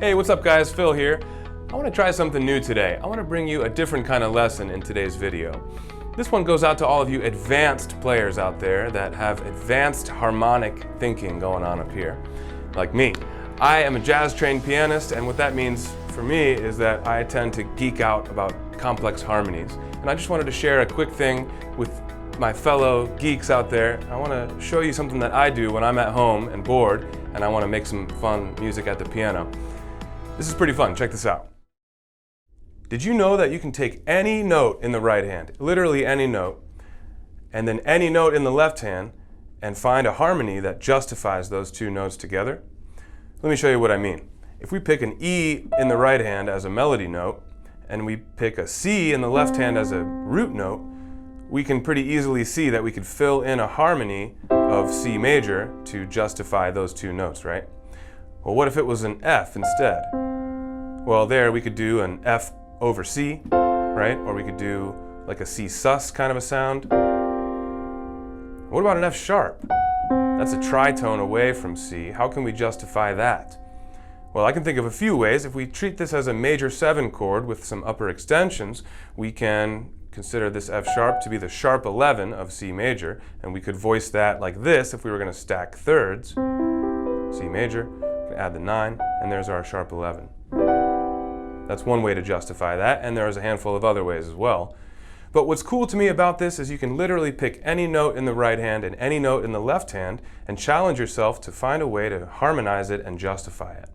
Hey, what's up guys? Phil here. I want to try something new today. I want to bring you a different kind of lesson in today's video. This one goes out to all of you advanced players out there that have advanced harmonic thinking going on up here, like me. I am a jazz-trained pianist, and what that means for me is that I tend to geek out about complex harmonies. And I just wanted to share a quick thing with my fellow geeks out there. I want to show you something that I do when I'm at home and bored, and I want to make some fun music at the piano. This is pretty fun. Check this out. Did you know that you can take any note in the right hand, literally any note, and then any note in the left hand, and find a harmony that justifies those two notes together? Let me show you what I mean. If we pick an E in the right hand as a melody note, and we pick a C in the left hand as a root note, we can pretty easily see that we could fill in a harmony of C major to justify those two notes, right? Well, what if it was an F instead? Well, there we could do an F over C, right? Or we could do like a C sus kind of a sound. What about an F sharp? That's a tritone away from C. How can we justify that? Well, I can think of a few ways. If we treat this as a major 7 chord with some upper extensions, we can consider this F sharp to be the sharp 11 of C major, and we could voice that like this if we were going to stack thirds. C major, add the 9, and there's our sharp 11. That's one way to justify that, and there's a handful of other ways as well. But what's cool to me about this is you can literally pick any note in the right hand and any note in the left hand and challenge yourself to find a way to harmonize it and justify it.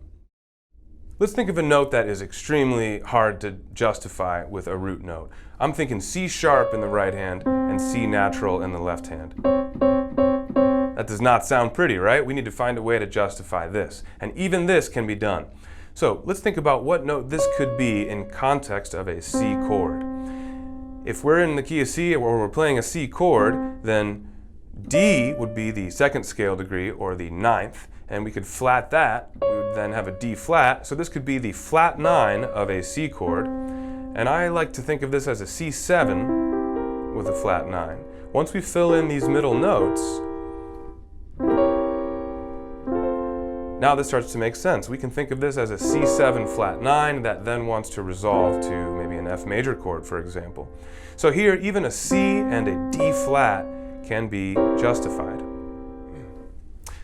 Let's think of a note that is extremely hard to justify with a root note. I'm thinking C sharp in the right hand and C natural in the left hand. That does not sound pretty, right? We need to find a way to justify this. And even this can be done. So let's think about what note this could be in context of a C chord. If we're in the key of C or we're playing a C chord, then D would be the 2nd scale degree or the 9th, and we could flat that. We would then have a D flat. So this could be the flat 9 of a C chord. And I like to think of this as a C7 with a flat 9. Once we fill in these middle notes, now this starts to make sense. We can think of this as a C7 flat 9 that then wants to resolve to maybe an F major chord, for example. So here, even a C and a D flat can be justified.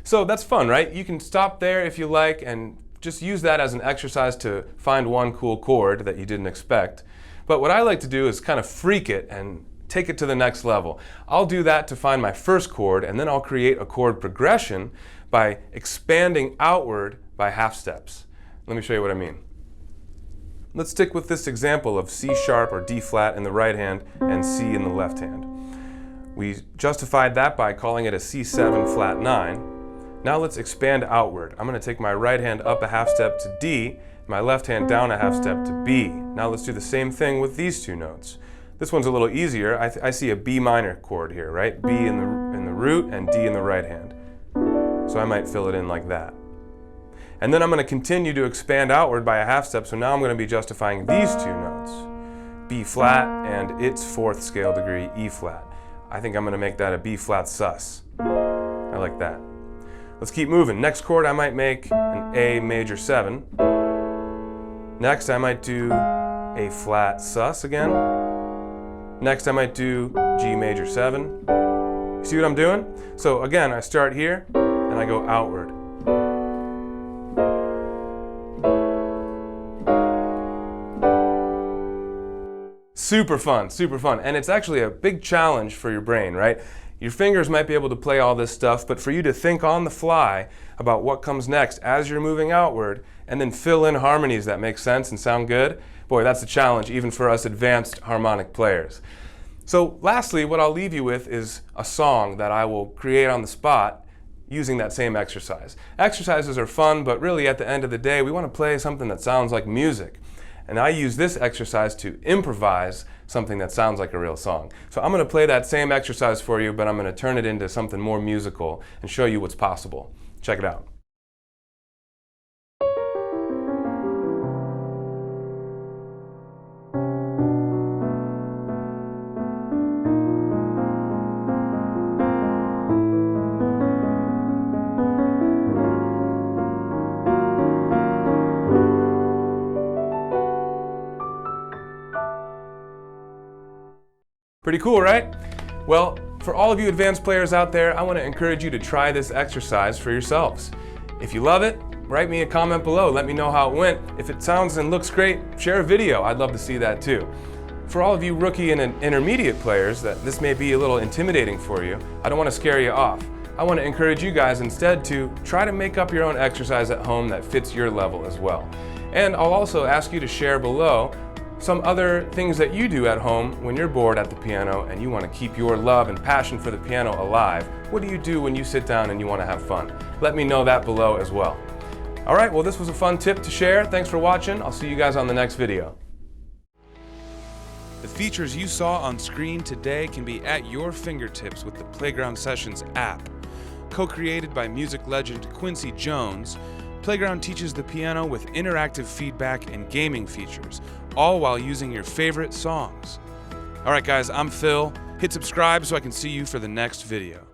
So that's fun, right? You can stop there if you like and just use that as an exercise to find one cool chord that you didn't expect. But what I like to do is kind of freak it and take it to the next level. I'll do that to find my first chord, and then I'll create a chord progression by expanding outward by half steps. Let me show you what I mean. Let's stick with this example of C sharp or D flat in the right hand and C in the left hand. We justified that by calling it a C7 flat 9. Now let's expand outward. I'm going to take my right hand up a half step to D, my left hand down a half step to B. Now let's do the same thing with these two notes. This one's a little easier. I see a B minor chord here, right? B in the root and D in the right hand. So I might fill it in like that. And then I'm going to continue to expand outward by a half step, so now I'm going to be justifying these two notes. B flat and its 4th scale degree, E flat. I think I'm going to make that a B flat sus. I like that. Let's keep moving. Next chord I might make an A major 7. Next I might do A flat sus again. Next I might do G major 7. See what I'm doing? So again, I start here and I go outward. Super fun, super fun. And it's actually a big challenge for your brain, right? Your fingers might be able to play all this stuff, but for you to think on the fly about what comes next as you're moving outward and then fill in harmonies that make sense and sound good, boy, that's a challenge even for us advanced harmonic players. So lastly, what I'll leave you with is a song that I will create on the spot using that same exercise. Exercises are fun, but really at the end of the day, we want to play something that sounds like music. And I use this exercise to improvise something that sounds like a real song. So I'm going to play that same exercise for you, but I'm going to turn it into something more musical and show you what's possible. Check it out. Pretty cool, right? Well, for all of you advanced players out there, I want to encourage you to try this exercise for yourselves. If you love it, write me a comment below. Let me know how it went. If it sounds and looks great, share a video. I'd love to see that too. For all of you rookie and intermediate players that this may be a little intimidating for you, I don't want to scare you off. I want to encourage you guys instead to try to make up your own exercise at home that fits your level as well. And I'll also ask you to share below some other things that you do at home when you're bored at the piano and you want to keep your love and passion for the piano alive. What do you do when you sit down and you want to have fun? Let me know that below as well. All right, well, this was a fun tip to share. Thanks for watching. I'll see you guys on the next video. The features you saw on screen today can be at your fingertips with the Playground Sessions app. Co-created by music legend Quincy Jones, Playground teaches the piano with interactive feedback and gaming features, all while using your favorite songs. All right, guys, I'm Phil. Hit subscribe so I can see you for the next video.